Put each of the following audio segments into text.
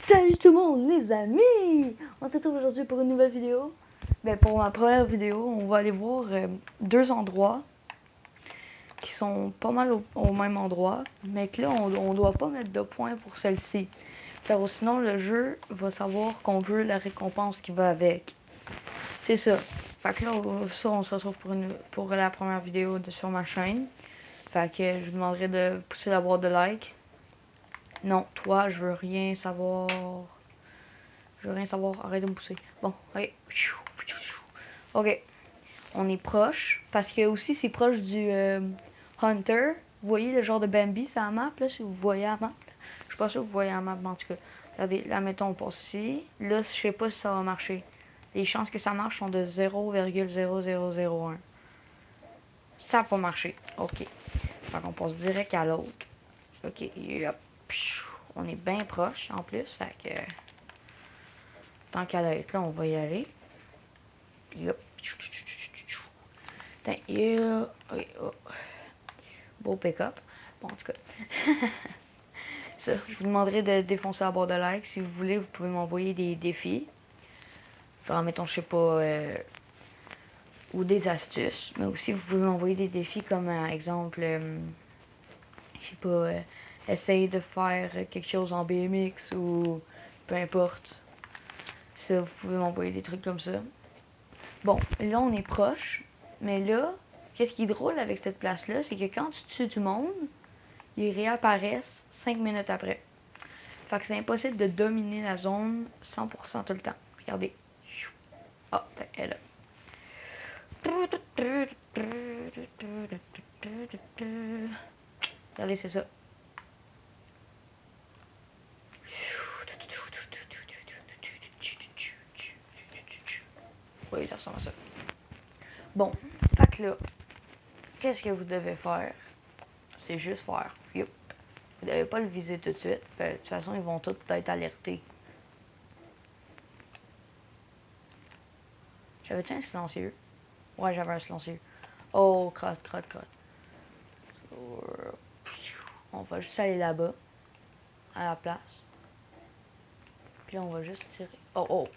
Salut tout le monde les amis! On se retrouve aujourd'hui pour une nouvelle vidéo. Pour ma première vidéo, on va aller voir deux endroits qui sont pas mal au même endroit, mais que là on doit pas mettre de points pour celle-ci. Car sinon le jeu va savoir qu'on veut la récompense qui va avec. C'est ça. Fait que là on se retrouve pour la première vidéo sur ma chaîne. Fait que je vous demanderai de pousser la barre de like. Non, toi, je veux rien savoir. Je veux rien savoir. Arrête de me pousser. Bon, allez. Ok. On est proche. Parce que aussi, c'est proche du Hunter. Vous voyez le genre de Bambi, c'est la map, là, si vous voyez la map. Je suis pas sûr que vous voyez la map, mais en tout cas. Regardez, là, mettons, on passe ici. Là, je sais pas si ça va marcher. Les chances que ça marche sont de 0,0001. Ça n'a pas marché. Ok. Fait qu'on passe direct à l'autre. Ok. Yep. On est bien proche, en plus. Fait que... tant qu'à être là, on va y aller. Yep. Yeah. Oui, oh. Beau pick-up. Bon, en tout cas. Ça, je vous demanderai de défoncer la barre de like. Si vous voulez, vous pouvez m'envoyer des défis. Genre, mettons, je sais pas, ou des astuces. Mais aussi, vous pouvez m'envoyer des défis comme, exemple, je sais pas, essayer de faire quelque chose en BMX ou peu importe. Ça, vous pouvez m'envoyer des trucs comme ça. Bon, là, on est proche. Mais là, qu'est-ce qui est drôle avec cette place-là, c'est que quand tu tues du monde, ils réapparaissent 5 minutes après. Fait que c'est impossible de dominer la zone 100% tout le temps. Regardez. Ah, oh, elle est là. Regardez, c'est ça. Oui, ça ressemble à ça. Bon, fait que là, qu'est-ce que vous devez faire? C'est juste faire. Youp. Vous devez pas le viser tout de suite. De toute façon, ils vont tous être alertés. J'avais-tu un silencieux? Ouais, j'avais un silencieux. Oh, crotte. On va juste aller là-bas, à la place. Puis là, on va juste tirer. Oh.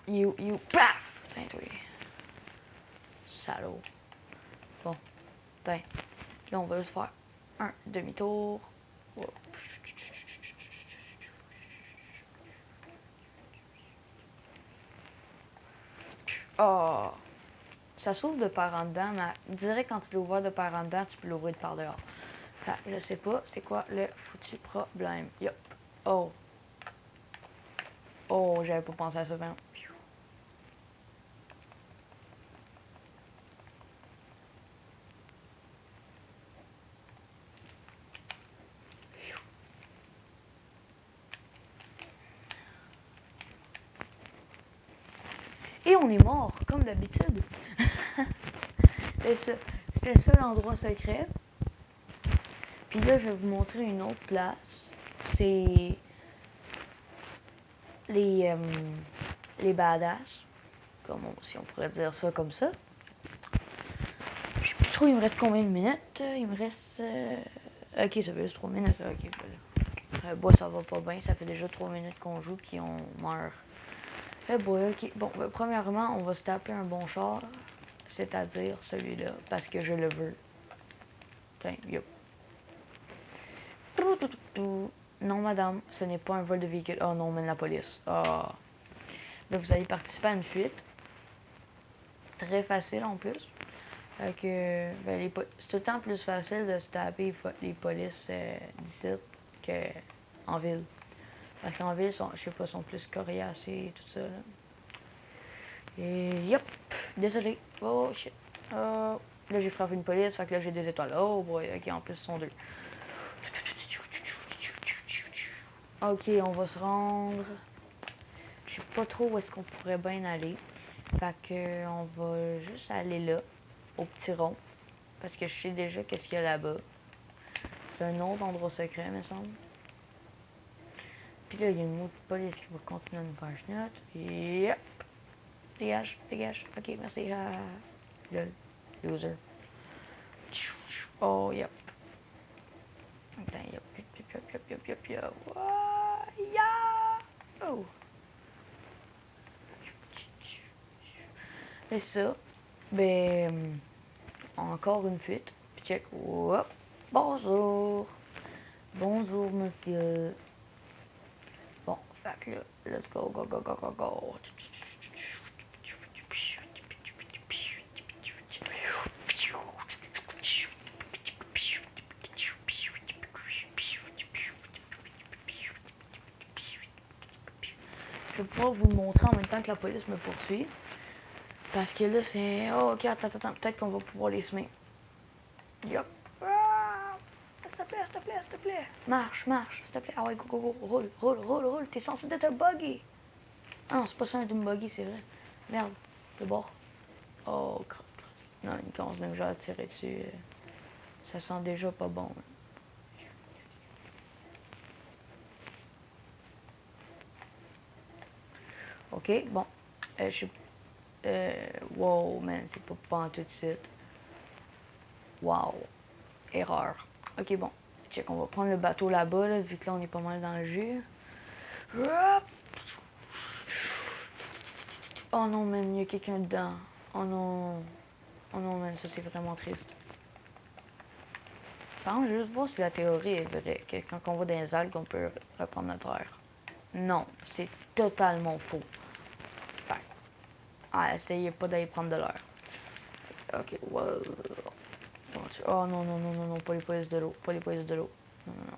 You, paf! Putain, toi. Salaud. Bon, putain. Là, on va juste faire un demi-tour. Oh! Ça s'ouvre de par en dedans, mais direct quand tu l'ouvres de par en dedans, tu peux l'ouvrir de par dehors. Fait, je sais pas c'est quoi le foutu problème. Yup. Oh, j'avais pas pensé à ça, ben. Et on est mort, comme d'habitude. C'était ça l'endroit secret. Puis là, je vais vous montrer une autre place. C'est les badass. Si on pourrait dire ça comme ça. Je sais plus trop, il me reste combien de minutes? Il me reste... Ok, ça fait juste 3 minutes. Ok, bon, ça va pas bien. Ça fait déjà 3 minutes qu'on joue puis on meurt. Boy, ok. Bon, premièrement, on va se taper un bon char. C'est-à-dire celui-là. Parce que je le veux. Tiens, yep. Non, madame, ce n'est pas un vol de véhicule. Oh non, on mène la police. Ah. Là, vous allez participer à une fuite. Très facile en plus. Fait que, c'est tout le temps plus facile de se taper les polices d'ici qu'en ville. Parce qu'en ville, je sais pas, sont plus coriaces et tout ça. Là. Et yep, désolé. Oh shit. Oh. Là, j'ai frappé une police, fait que là, j'ai 2 étoiles. Oh boy, ok, en plus, ce sont 2. Ok, on va se rendre. Je sais pas trop où est-ce qu'on pourrait bien aller. Fait que, on va juste aller là, au petit rond. Parce que je sais déjà qu'est-ce qu'il y a là-bas. C'est un autre endroit secret, me semble. Puis là, il y a une autre police qui va continuer à nous faire chenotte. Yep. Dégage. Ok, merci. Lol. Loser. Oh, yep. Attends, yep. Yeah! Oh! Et ça, ben, encore une fuite. Puis check. Hop. Bonjour. Bonjour, monsieur. Bon, fait que là, let's go, go, go, go, go, go. Je vais pouvoir vous le montrer en même temps que la police me poursuit. Parce que là, c'est... Oh, ok, attends, peut-être qu'on va pouvoir les semer. Yup. Ah! S'il te plaît, s'il te plaît, s'il te plaît. Marche, s'il te plaît. Ah ouais, go, go, go. Roule. T'es censé être un buggy. Ah non, c'est pas ça un buggy, c'est vrai. Merde, de bord. Oh, crotte. Non, une case de déjà à tirer dessus. Ça sent déjà pas bon. Ok, bon. Wow, man, c'est pas en tout de suite. Wow. Erreur. Ok, bon. Check, on va prendre le bateau là-bas, là, vu que là, on est pas mal dans le jus. Oh non, man, il y a quelqu'un dedans. Oh non. Oh non, man, ça, c'est vraiment triste. Par contre, juste voir si la théorie est vraie, que quand on va dans les algues, on peut reprendre notre air. Non, c'est totalement faux. Fait, essayez pas d'aller prendre de l'air. Ok, wow. Oh non, non, pas les polices de l'eau, pas les polices de l'eau. Non, non, non.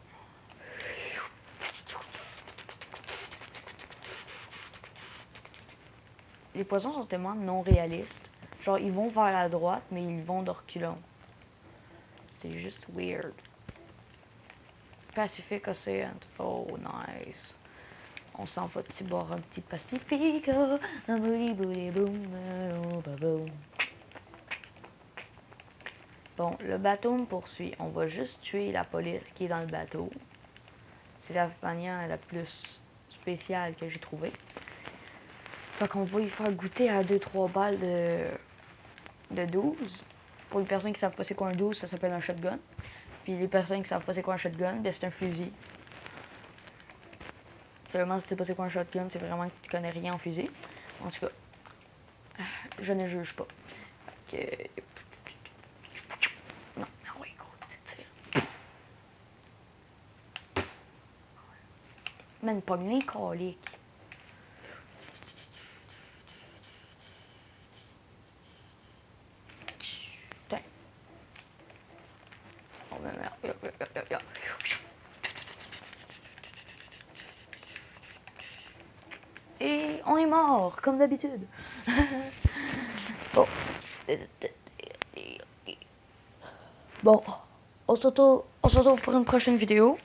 Les poissons sont tellement non réalistes. Genre, ils vont vers la droite, mais ils vont de reculons. C'est juste weird. Pacific Ocean. Oh, nice. On s'en va petit boire un petit Pacifique. Bon, le bateau me poursuit. On va juste tuer la police qui est dans le bateau. C'est la manière la plus spéciale que j'ai trouvée. Fait qu'on va y faire goûter à 2-3 balles de 12. Pour les personnes qui savent pas c'est quoi un 12, ça s'appelle un shotgun. Puis les personnes qui savent pas c'est quoi un shotgun, ben c'est un fusil. Vraiment, si tu sais pas c'est quoi un shotgun, c'est vraiment que tu connais rien en fusil. En tout cas, je ne juge pas. Fait que... Non, oui, gros, man, pogné, colique. Putain. Oh, ben, merde. Et on est mort, comme d'habitude. Bon. Bon, on se retrouve pour une prochaine vidéo.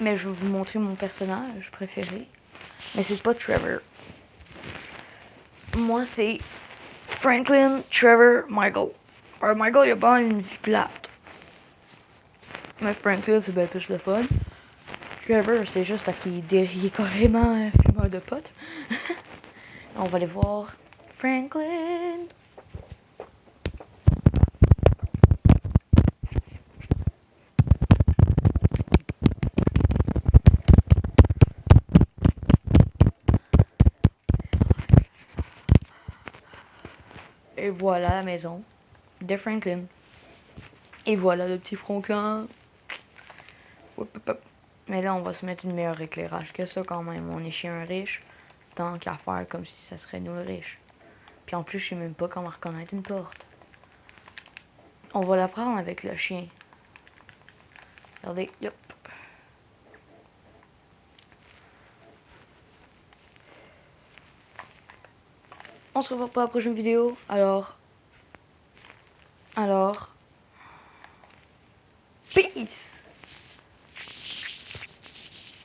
Mais je vais vous montrer mon personnage préféré. Mais c'est pas Trevor. Moi, c'est Franklin Trevor Michael. Alors, Michael, il a pas une vie plate. Mais Franklin, c'est bien plus le fun. Trevor, c'est juste parce qu'il est carrément un fumeur de potes. On va aller voir Franklin. Et voilà la maison de Franklin. Et voilà le petit Franklin. Mais là, on va se mettre une meilleure éclairage que ça quand même. On est chez un riche. Tant qu'à faire comme si ça serait nous le riche. Puis en plus, je sais même pas comment reconnaître une porte. On va la prendre avec le chien. Regardez, yep. On se revoit pour la prochaine vidéo. Alors, peace!